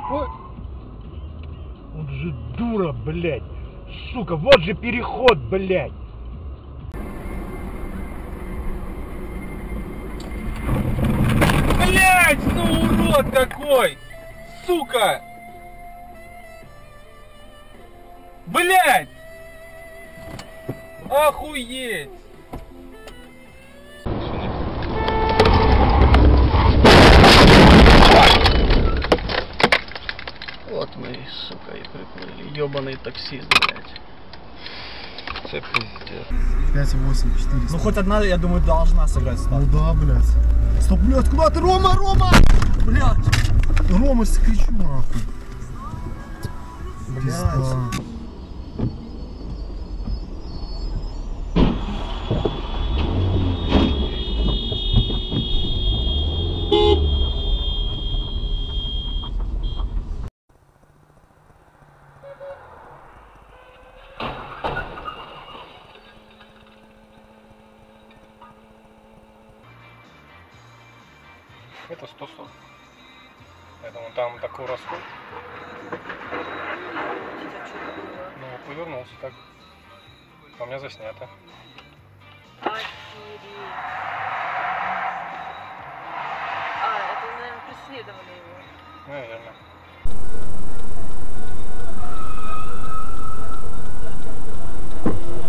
Ой. Он же дура, блядь. Сука, вот же переход, блядь. Блядь, ну урод какой! Сука! Блядь! Охуеть! Вот мы, сука, и приплыли. Ёбаный таксист, блядь. Це пиздец. 5,8, 400. Ну хоть одна, я думаю, должна сыграть ставку. Ну да, блядь. Стоп, блядь, куда ты? Рома, Рома! Блядь! Рома, кричу нахуй. Блядь. Это 140. Поэтому там такой расход. Ну, повернулся так. А у меня заснято. Охереть. Это, наверное, преследовали его. Наверное.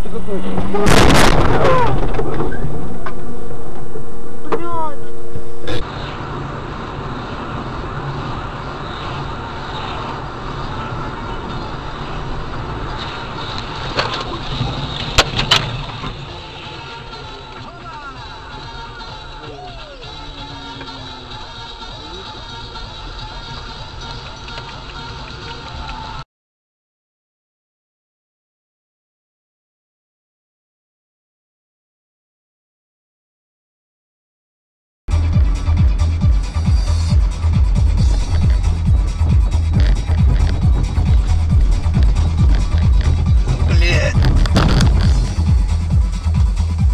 Ты какой?